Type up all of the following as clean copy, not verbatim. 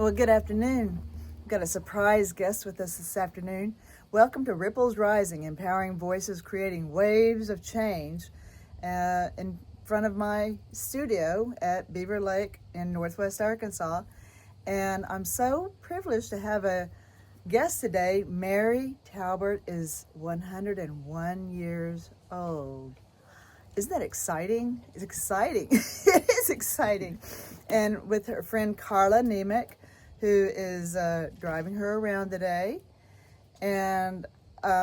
Well, good afternoon. We've got a surprise guest with us this afternoon. Welcome to Ripples Rising, empowering voices, creating waves of change in front of my studio at Beaver Lake in Northwest Arkansas. And I'm so privileged to have a guest today. Mary Talbert is 101 years old. Isn't that exciting? It's exciting. It is exciting. And with her friend Carla Nemec, who is driving her around today. And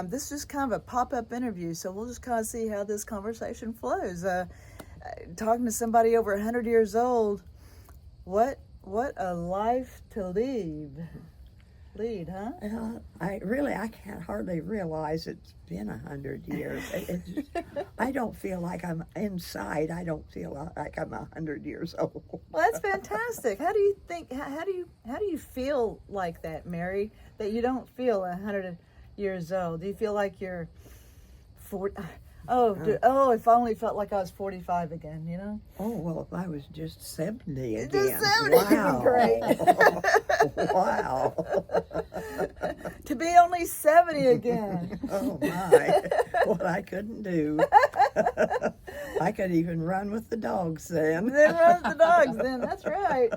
this is just kind of a pop-up interview, so we'll just kind of see how this conversation flows. Talking to somebody over 100 years old, what a life to lead, huh? I can't hardly realize it's been 100 years. I don't feel like I'm inside. I don't feel like I'm 100 years old. Well, that's fantastic. How do you feel like that, Mary? That you don't feel 100 years old? Do you feel like you're 40? Oh, if I only felt like I was 45 again, you know? Oh, well, if I was just 70 again. Just 70 wow. would be great. Wow. To be only 70 again. Oh, my. What I couldn't do. I could even run with the dogs then. Then run with the dogs then, that's right.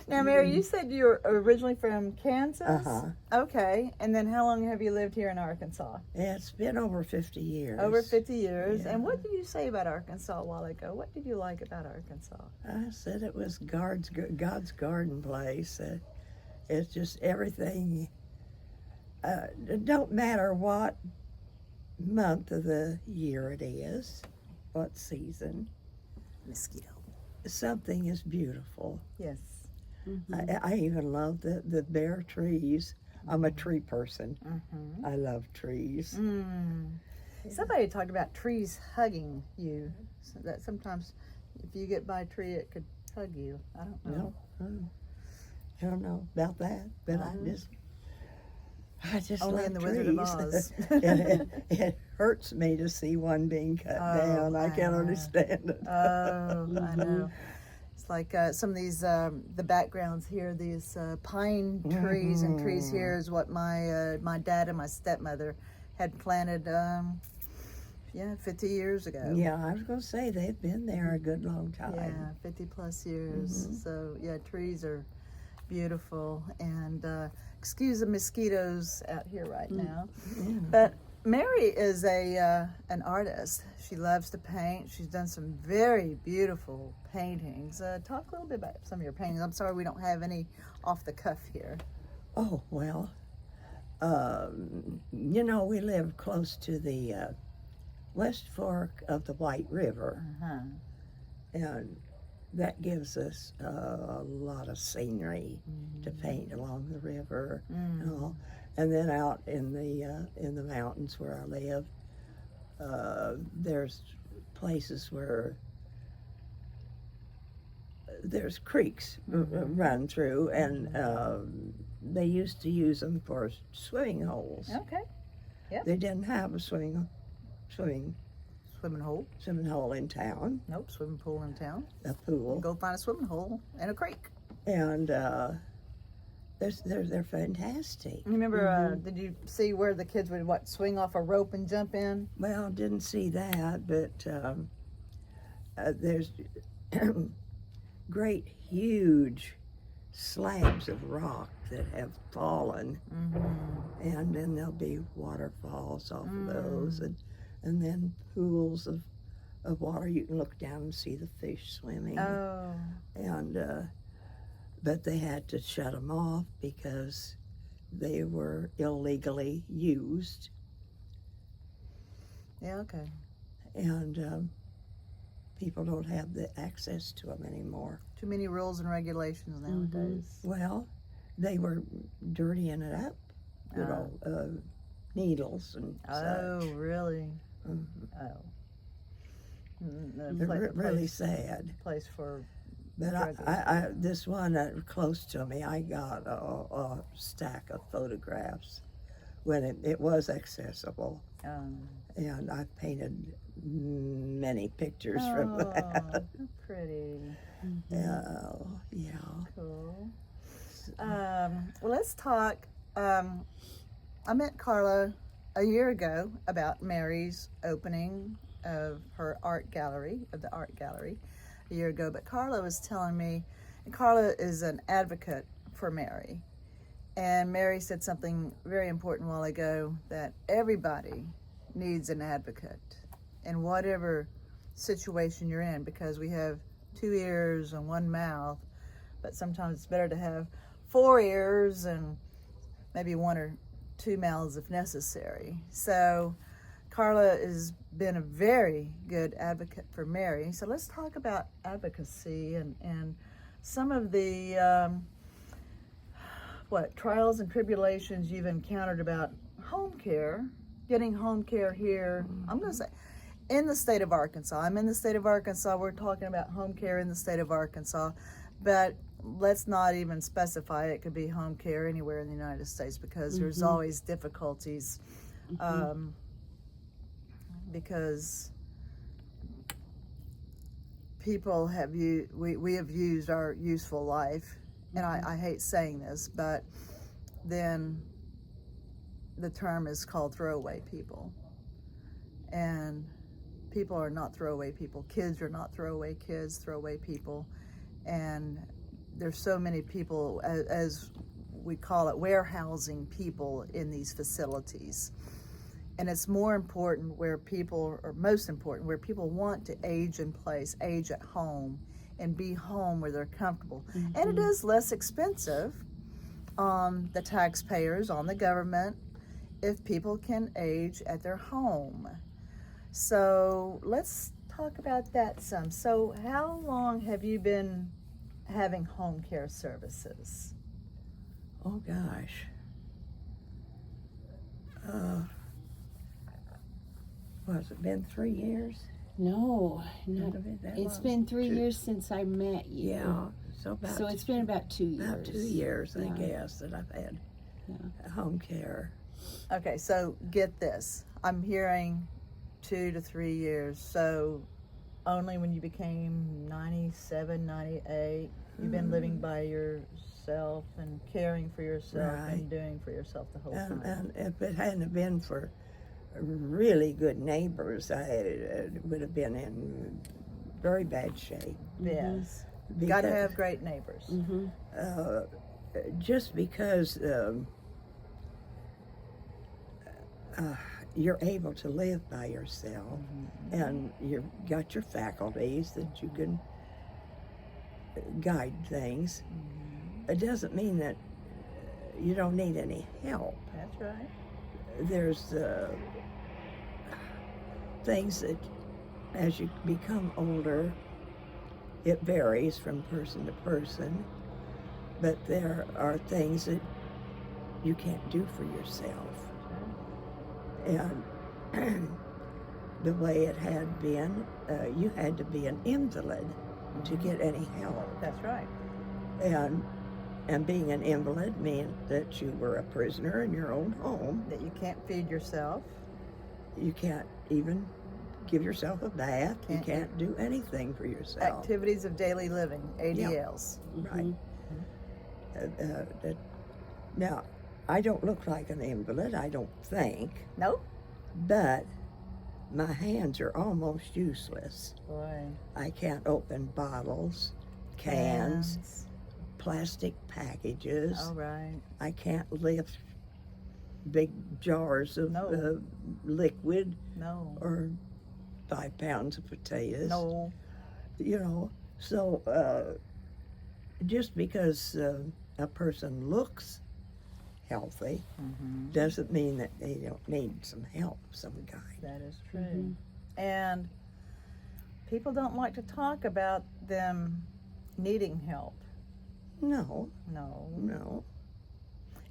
Now, Mary, you said you were originally from Kansas? Uh-huh. Okay, and then how long have you lived here in Arkansas? It's been over 50 years. Over 50 years. Yeah. And what did you say about Arkansas a while ago? What did you like about Arkansas? I said it was God's garden place. It's just everything. It don't matter what month of the year it is, what season. Mosquito. Something is beautiful. Yes. Mm-hmm. I even love the bare trees. I'm a tree person. Mm-hmm. I love trees. Mm. Somebody talked about trees hugging you. So that sometimes if you get by a tree, it could hug you. I don't know. I don't know about that, but I just Only love in the trees. Wizard of Oz. it hurts me to see one being cut down. I can't understand it. Oh, I know. It's like some of these, the backgrounds here, these pine trees and trees here is what my dad and my stepmother had planted, 50 years ago. Yeah, I was going to say they've been there a good long time. Yeah, 50 plus years. So, yeah, trees are beautiful. And excuse the mosquitoes out here right now. Yeah. But Mary is an artist. She loves to paint. She's done some very beautiful paintings. Talk a little bit about some of your paintings. I'm sorry we don't have any off the cuff here. Oh, well, we live close to the West Fork of the White River. Uh-huh. And that gives us a lot of scenery to paint along the river and all. And then out in the mountains where I live, there's places where there's creeks run through, and they used to use them for swimming holes. Okay. Yep. They didn't have a swimming Hole? swimming hole in town. Nope, swimming pool in town. A pool. Go find a swimming hole and a creek. And they're fantastic. You remember, did you see where the kids would, swing off a rope and jump in? Well, didn't see that, but there's great, huge slabs of rock that have fallen, and then there'll be waterfalls off of those, and then pools of water. You can look down and see the fish swimming. Oh. And but they had to shut them off because they were illegally used. Yeah, okay. And people don't have the access to them anymore. Too many rules and regulations nowadays. Well, they were dirtying it up, needles and such. Oh, really? Oh. Really sad. Place for But I this one close to me, I got a stack of photographs when it was accessible. And I painted many pictures from that. Pretty. Yeah. Cool. Well, let's talk. I met Carla a year ago about Mary's opening of her art gallery, of the art gallery, a year ago. But Carla was telling me, and Carla is an advocate for Mary. And Mary said something very important a while ago, that everybody needs an advocate in whatever situation you're in, because we have 2 ears and 1 mouth, but sometimes it's better to have 4 ears and maybe 1 or 2 mouths if necessary. So Carla has been a very good advocate for Mary. So let's talk about advocacy and some of the trials and tribulations you've encountered about home care, getting home care here. I'm going to say in the state of Arkansas. I'm in the state of Arkansas. We're talking about home care in the state of Arkansas, but let's not even specify it could be home care anywhere in the United States, because there's always difficulties, because people have we have used our useful life, and I hate saying this, but then the term is called throwaway people, and people are not throwaway people. Kids are not throwaway kids, throwaway people. And there's so many people, as we call it, warehousing people in these facilities. And it's more important where people, or most important, where people want to age in place, age at home, and be home where they're comfortable. And it is less expensive on the taxpayers, on the government, if people can age at their home. So let's talk about that some. So how long have you been having home care services? Oh gosh. Has it been 3 years? No, Hasn't been that it's long. been 3 years since I met you. Yeah. So it's been about 2 years. About 2 years, I Yeah. guess, that I've had home care. Okay, so get this. I'm hearing 2 to 3 years. So only when you became 97, 98, you've been living by yourself and caring for yourself and doing for yourself the whole time. And if it hadn't been for really good neighbors, I would have been in very bad shape. Yes. Got to have great neighbors. Just because you're able to live by yourself and you've got your faculties that you can guide things, it doesn't mean that you don't need any help. That's right. There's things that as you become older, it varies from person to person, but there are things that you can't do for yourself. And the way it had been, you had to be an invalid to get any help. That's right. And being an invalid meant that you were a prisoner in your own home. That you can't feed yourself. You can't even give yourself a bath. You can't do anything for yourself. Activities of daily living, ADLs. Right. Now, I don't look like an invalid, I don't think. Nope. But my hands are almost useless. Boy. I can't open bottles, cans, plastic packages. All right. I can't lift big jars of liquid No. or 5 pounds of potatoes. No. You know, so just because a person looks healthy doesn't mean that they don't need some help of some kind. That is true. And people don't like to talk about them needing help. No.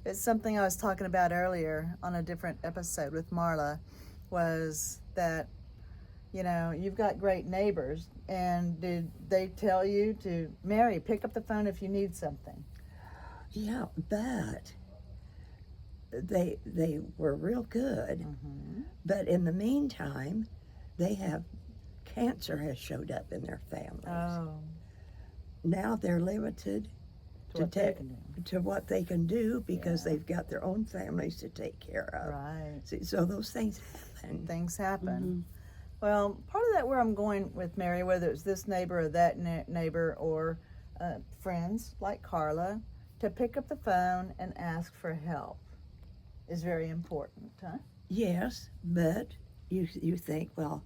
It's something I was talking about earlier on a different episode with Marla, was that, you know, you've got great neighbors, and did they tell you to, Mary, pick up the phone if you need something? Yeah, but they were real good. But in the meantime, they have cancer has showed up in their families. Oh. now they're limited To what they can do. to what they can do because Yeah. they've got their own families to take care of. Right. See, so those things happen. Things happen. Mhm. Well, part of that where I'm going with Mary, whether it's this neighbor or that neighbor or friends like Carla, to pick up the phone and ask for help is very important, huh? Yes, but you think, well,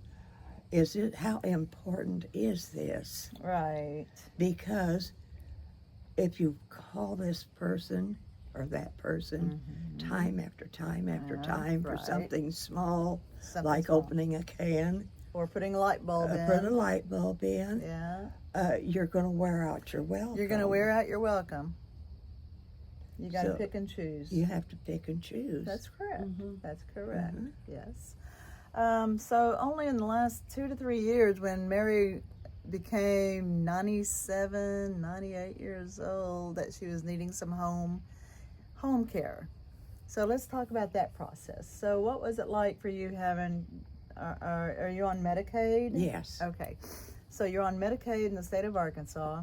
how important is this? Right. Because if you call this person or that person time after time after time for right. something small, Something like small. opening a can, Or putting a light bulb in. put a light bulb in, Yeah. you're going to wear out your welcome. You're going to wear out your welcome. You got to So, pick and choose. You have to pick and choose. That's correct. Mhm. That's correct. Mhm. Yes. So only in the last 2 to 3 years, when Mary became 97, 98 years old, that she was needing some home care. So let's talk about that process. So what was it like for you having? Are you on Medicaid? Yes. Okay. So you're on Medicaid in the state of Arkansas,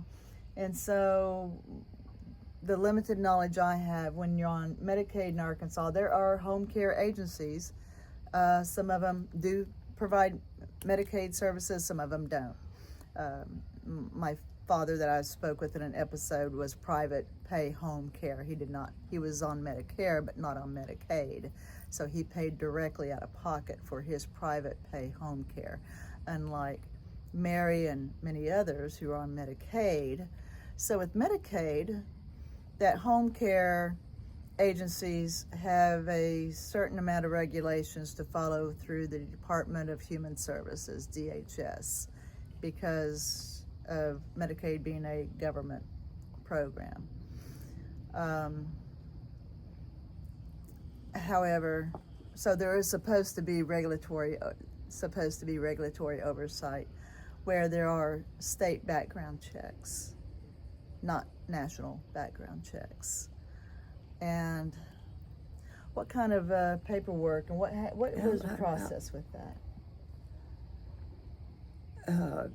and so the limited knowledge I have, when you're on Medicaid in Arkansas, there are home care agencies. Some of them do provide Medicaid services, some of them don't. My father that I spoke with in an episode was private pay home care. He was on Medicare, but not on Medicaid. So he paid directly out of pocket for his private pay home care, unlike Mary and many others who are on Medicaid. So with Medicaid, that home care agencies have a certain amount of regulations to follow through the Department of Human Services, DHS, because of Medicaid being a government program. However, so there is supposed to be regulatory oversight where there are state background checks, not national background checks. And what kind of paperwork and what was the process with that?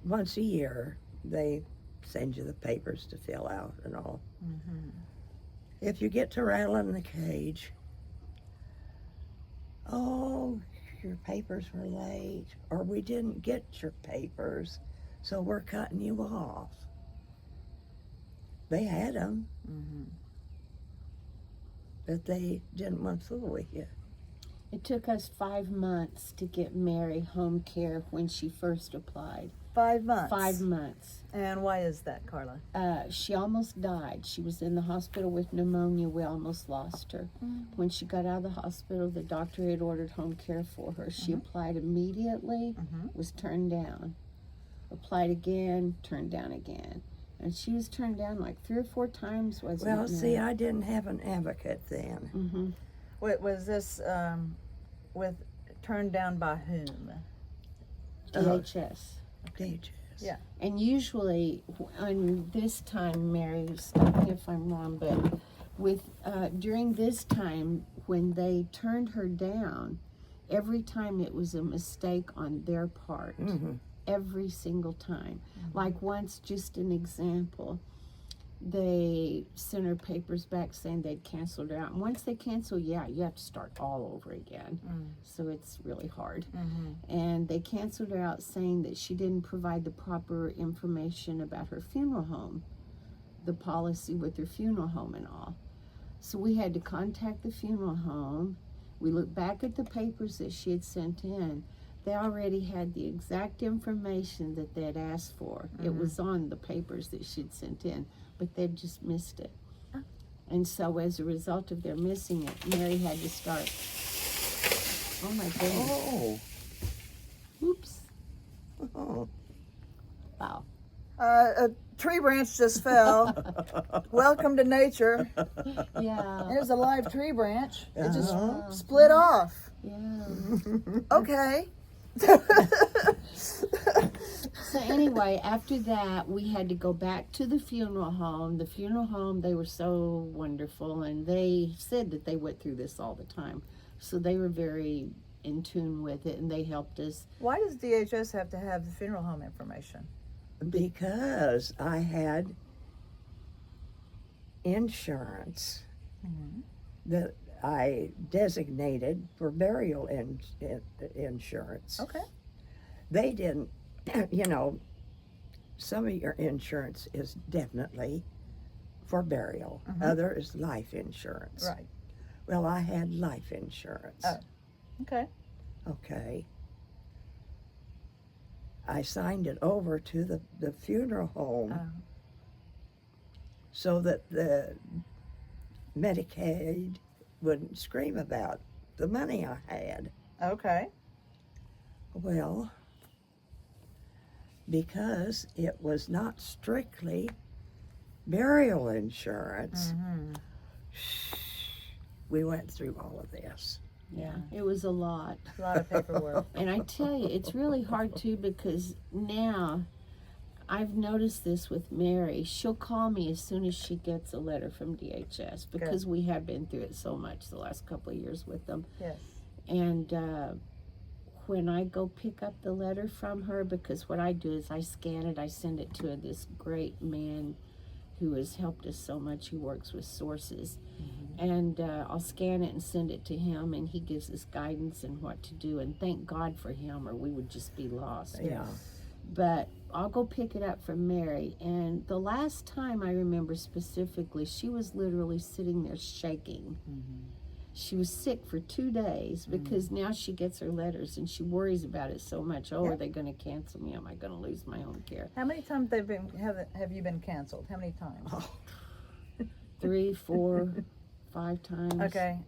Once a year, they send you the papers to fill out and all. Mm-hmm. If you get to rattling the cage, oh, your papers were late, or we didn't get your papers, so we're cutting you off. They had them, Mm-hmm. but they didn't want to fool with you. It took us 5 months to get Mary home care when she first applied. 5 months. 5 months. And why is that, Carla? She almost died. She was in the hospital with pneumonia. We almost lost her. Mm. When she got out of the hospital, the doctor had ordered home care for her. She applied immediately, was turned down. Applied again, turned down again. And she was turned down like 3 or 4 times, wasn't it? Well, see, I didn't have an advocate then. Mm-hmm. What was this turned down by whom? DHS. DHS. Yeah. And usually, on this time, Mary, stop me if I'm wrong, but during this time, when they turned her down, every time it was a mistake on their part. Mm-hmm. Every single time. Like once, just an example, they sent her papers back saying they'd canceled her out. And once they cancel, you have to start all over again. So it's really hard. And they canceled her out saying that she didn't provide the proper information about her funeral home, the policy with her funeral home and all. So we had to contact the funeral home. We looked back at the papers that she had sent in. They already had the exact information that they had asked for. It was on the papers that she'd sent in, but they'd just missed it. And so as a result of their missing it, Mary had to start. Oh my goodness. Oh. Oops. Oh. Wow. A tree branch just fell. Welcome to nature. Yeah. There's a live tree branch. It just Uh-huh. split off. Yeah. Okay. So anyway, after that, we had to go back to the funeral home. The funeral home, they were so wonderful, and they said that they went through this all the time. So they were very in tune with it, and they helped us. Why does DHS have to have the funeral home information? Because I had insurance Mm-hmm. that I designated for burial insurance. Okay. They didn't, you know, some of your insurance is definitely for burial. Mhm. Other is life insurance. Right. Well, I had life insurance. Oh. Okay. Okay. I signed it over to the funeral home Oh. so that the Medicaid wouldn't scream about the money I had. Okay. Well, because it was not strictly burial insurance, Mm-hmm. we went through all of this. Yeah, it was a lot. A lot of paperwork. And I tell you, it's really hard too, because now I've noticed this with Mary. She'll call me as soon as she gets a letter from DHS, because we have been through it so much the last couple of years with them. Yes. And when I go pick up the letter from her, because what I do is I scan it, I send it to this great man who has helped us so much. He works with sources. And I'll scan it and send it to him, and he gives us guidance and what to do. And thank God for him, or we would just be lost. Yeah. But I'll go pick it up from Mary. And the last time I remember specifically, she was literally sitting there shaking. Mm-hmm. She was sick for 2 days because now she gets her letters and she worries about it so much. Oh, are they going to cancel me? Am I going to lose my home care? How many times have you been canceled? How many times? Oh, 3, 4, 5 times. Okay.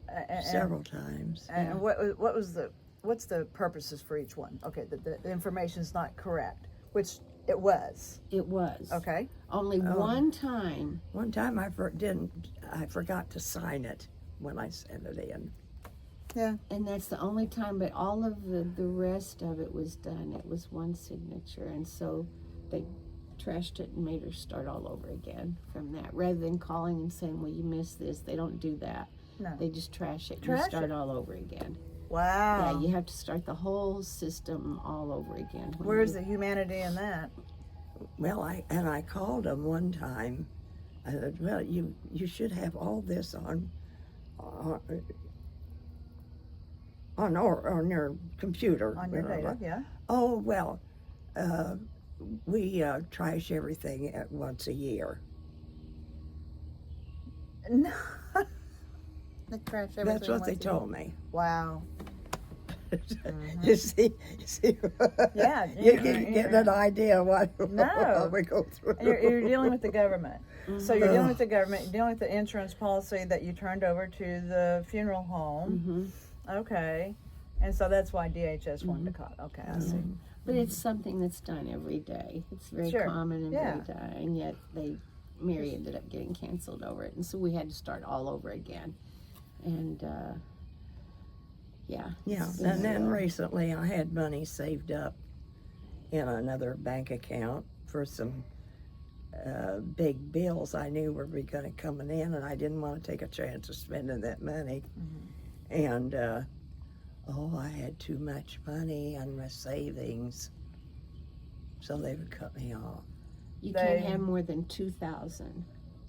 several times. And what's the purposes for each one? Okay, the information's not correct, which it was. It was. Okay. Only one time. One time I forgot to sign it when I sent it in. Yeah. And that's the only time, but all of the rest of it was done. It was one signature. And so they trashed it and made her start all over again from that. Rather than calling and saying, well, you missed this. They don't do that. No. They just trash it and Trash start it. all over again. Wow. Yeah, you have to start the whole system all over again. Where's the humanity in that? Well, I called them one time. I said, well, you should have all this on your computer. On your data, yeah. Oh, well, we trash everything at once a year. No. They trash everything. That's what they once a told year. me. Wow. You see, Yeah, you get an idea what we go through. And you're dealing with the government. So you're dealing with the government, you're dealing with the insurance policy that you turned over to the funeral home. Okay. And so that's why DHS wanted to call it. Okay, I see. But it's something that's done every day. It's very Sure. common and Yeah. very day. And yet Mary ended up getting canceled over it. And so we had to start all over again. And yeah. Yeah, and then recently I had money saved up in another bank account for some big bills I knew were going to coming in, and I didn't want to take a chance of spending that money. And I had too much money on my savings, so they would cut me off. You can't have more than 2,000.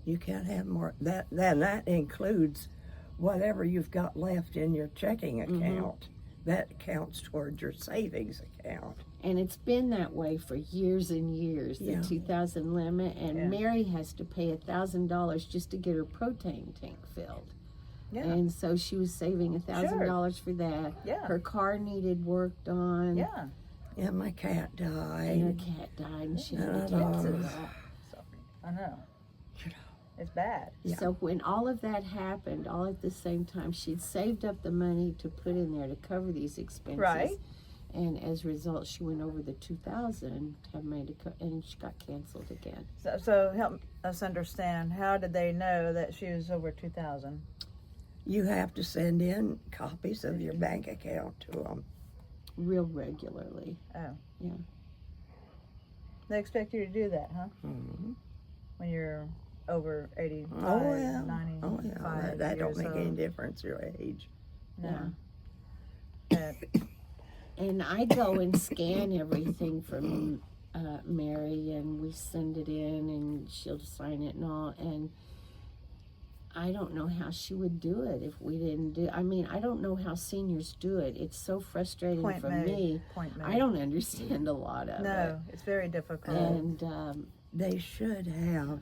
You can't have more. That includes whatever you've got left in your checking account. That counts towards your savings account. And it's been that way for years and years, the 2,000 limit. And Mary has to pay $1,000 just to get her propane tank filled. Yeah. And so she was saving $1,000 for that. Yeah. Her car needed worked on. Yeah. And my cat died. And her cat died, and she had to Yeah. cancel that. So, I know. It's bad. Yeah. So when all of that happened, all at the same time, she'd saved up the money to put in there to cover these expenses. Right. And as a result, she went over the 2,000 and she got canceled again. So help us understand, how did they know that she was over 2,000? You have to send in copies of your bank account to them. Real regularly. Oh. Yeah. They expect you to do that, huh? Mm-hmm. When you're over 85, Oh, yeah. 95 Oh, yeah. That don't years make any old. difference, your age. No. And I go and scan everything from Mary, and we send it in, and she'll sign it and all. And I don't know how she would do it if we didn't do. I mean, I don't know how seniors do it. It's so frustrating Point for made. me. Point made. I don't understand a lot of it. No, it's very difficult. And They should have.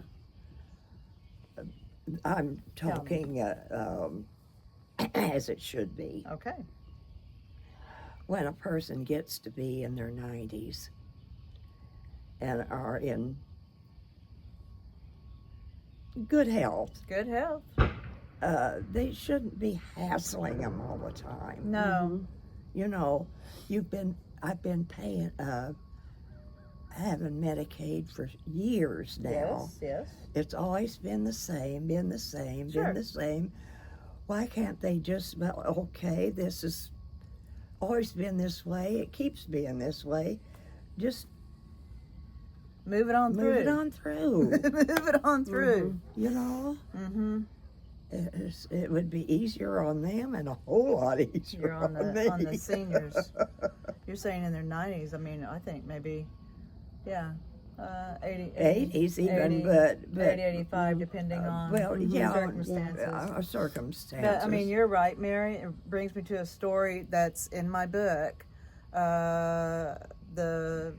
I'm talking as it should be. Okay. When a person gets to be in their 90s and are in good health, Good health. they shouldn't be hassling them all the time. No. You know, I've been paying, having Medicaid for years now. Yes, yes. It's always been the same, Sure. been the same. Why can't they just, well, okay, this has always been this way, it keeps being this way, just Move it on through. move it on through. Move it on through. You know, Mm-hmm. it would be easier on them and a whole lot easier You're on me. the seniors. You're saying in their 90s. I mean, I think maybe, yeah, 80, 80s even, 80, but 80, 85, depending on well, yeah, circumstances. circumstances. But, I mean, you're right, Mary. It brings me to a story that's in my book. The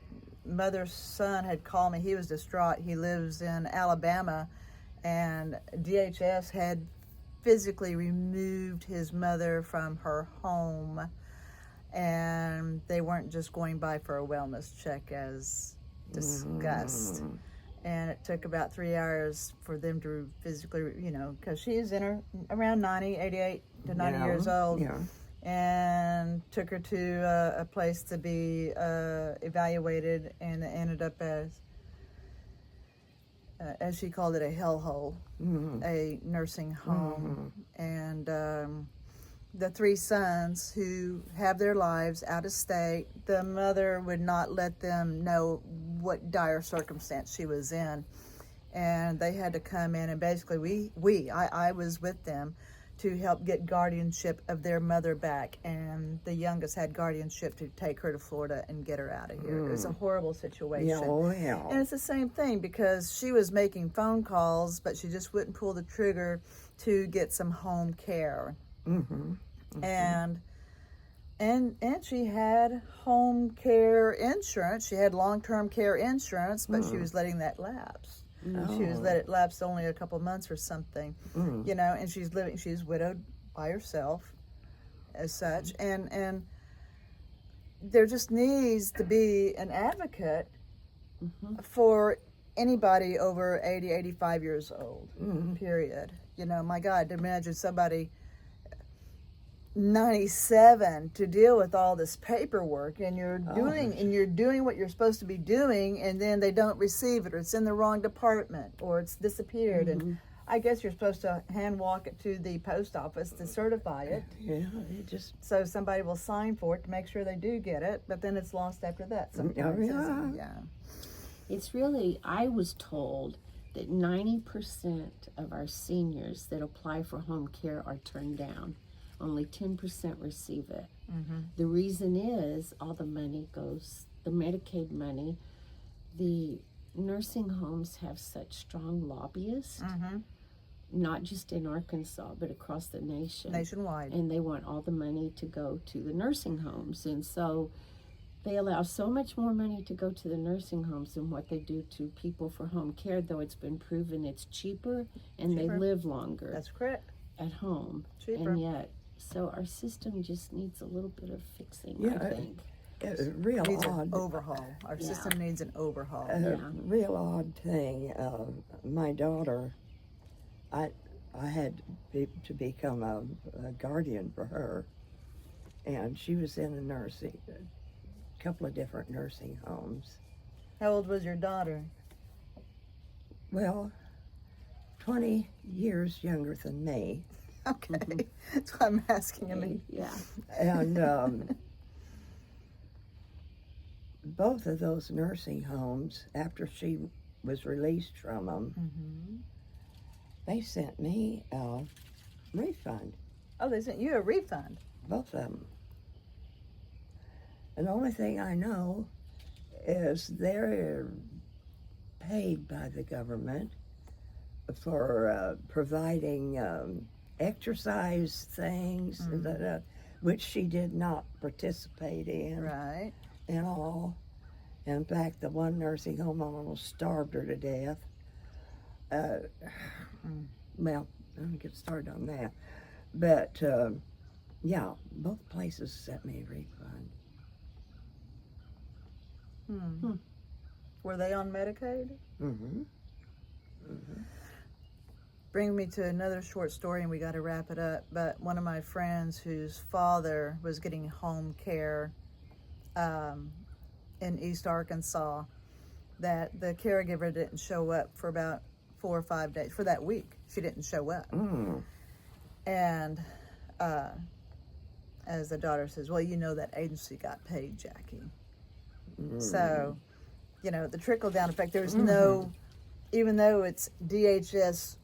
mother's son had called me. He was distraught. He lives in Alabama, and DHS had physically removed his mother from her home, and they weren't just going by for a wellness check as discussed. And it took about 3 hours for them to physically, you know, because she's in her around 90, 88 to 90 years old, Yeah. and took her to a place to be evaluated, and it ended up as she called it, a hellhole, a nursing home. And the three sons who have their lives out of state, the mother would not let them know what dire circumstance she was in. And they had to come in, and basically I was with them to help get guardianship of their mother back, and the youngest had guardianship to take her to Florida and get her out of here. It was a horrible situation. Yeah, oh, yeah. And it's the same thing, because she was making phone calls, but she just wouldn't pull the trigger to get some home care. And she had home care insurance. She had long-term care insurance, but she was letting that lapse. She was let it lapse only a couple months or something, you know. And she's widowed by herself, as such. And there just needs to be an advocate for anybody over 80, 85 years old. Period. You know, my God, to imagine somebody 97 to deal with all this paperwork, and you're doing what you're supposed to be doing, and then they don't receive it, or it's in the wrong department, or it's disappeared. And I guess you're supposed to hand walk it to the post office to certify it. Yeah, it just. So somebody will sign for it to make sure they do get it, but then it's lost after that sometimes. Yeah. it's really, I was told that 90% of our seniors that apply for home care are turned down. Only 10% receive it. The reason is all the money goes, the Medicaid money. The nursing homes have such strong lobbyists, not just in Arkansas, but across the nation. Nationwide. And they want all the money to go to the nursing homes. And so they allow so much more money to go to the nursing homes than what they do to people for home care, though it's been proven it's cheaper and they live longer. That's correct. At home. Cheaper. And yet, so our system just needs a little bit of fixing, Yeah, I think. It's real Needs odd. an overhaul. Our system needs an overhaul. Real odd thing. My daughter, I had to become a guardian for her, and she was in a couple of different nursing homes. How old was your daughter? Well, 20 years younger than me. Okay, that's why I'm asking. I mean, Yeah. And both of those nursing homes, after she was released from them, they sent me a refund, oh, they sent you a refund. both of them. And the only thing I know is they're paid by the government for providing exercise things, which she did not participate in Right. at all. In fact, the one nursing home almost starved her to death. Well, I don't get started on that. But, yeah, both places sent me a refund. Were they on Medicaid? Mm-hmm. Bring me to another short story, and we got to wrap it up. But one of my friends whose father was getting home care in East Arkansas, that the caregiver didn't show up for about 4 or 5 days. For that week, she didn't show up. And as the daughter says, well, you know that agency got paid, Jackie. So, you know, the trickle-down effect, there's no, even though it's DHS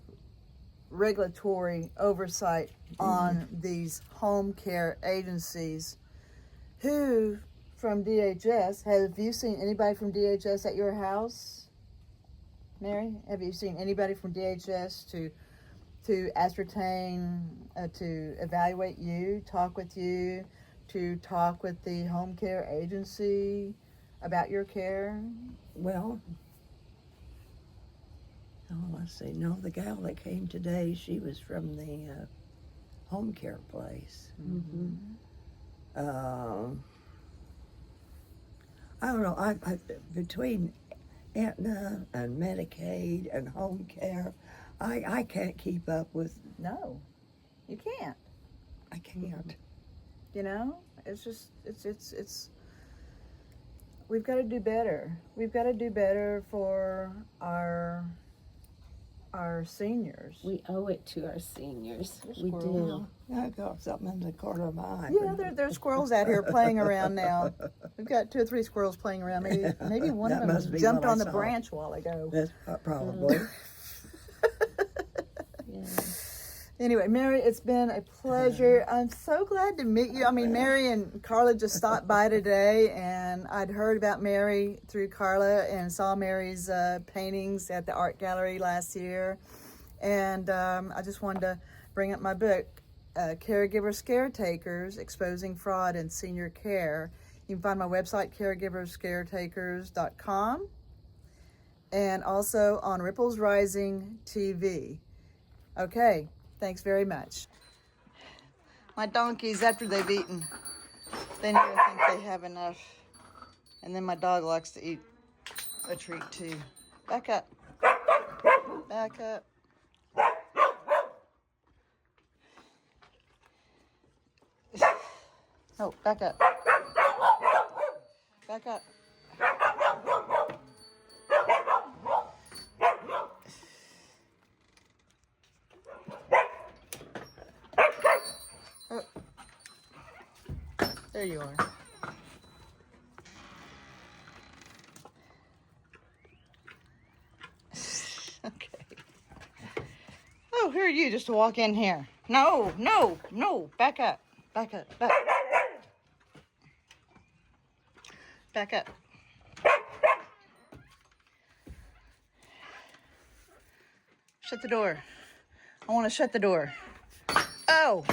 regulatory oversight on these home care agencies, who from DHS, have you seen anybody from DHS at your house, Mary? Have you seen anybody from DHS to ascertain, to evaluate you, talk with you, to talk with the home care agency about your care? Well, let's see. No, the gal that came today, she was from the home care place. I don't know. I between Aetna and Medicaid and home care, I can't keep up with. No, you can't. I can't. You know, it's just it's. We've got to do better. We've got to do better for our seniors. We owe it to our seniors. We Squirrel. do. I got something in the corner of my eye. Yeah, there's squirrels out here playing around now. We've got 2 or 3 squirrels playing around. Maybe one That of them must be jumped what I on the saw. branch a while ago. That's probably. Yeah. Anyway, Mary, it's been a pleasure. I'm so glad to meet you. I mean, Mary and Carla just stopped by today, and I'd heard about Mary through Carla and saw Mary's paintings at the art gallery last year. And I just wanted to bring up my book, Caregiver Scaretakers, Exposing Fraud in Senior Care. You can find my website, caregiverscaretakers.com, and also on Ripples Rising TV. Okay, thanks very much. My donkeys, after they've eaten, they never think they have enough. And then my dog likes to eat a treat too. Back up. Back up. Oh, back up. Back up. Oh. There you are. Okay. Oh, who are you just to walk in here? No, no, no. Back up. Back up. Back up. Shut the door. I want to shut the door. Oh.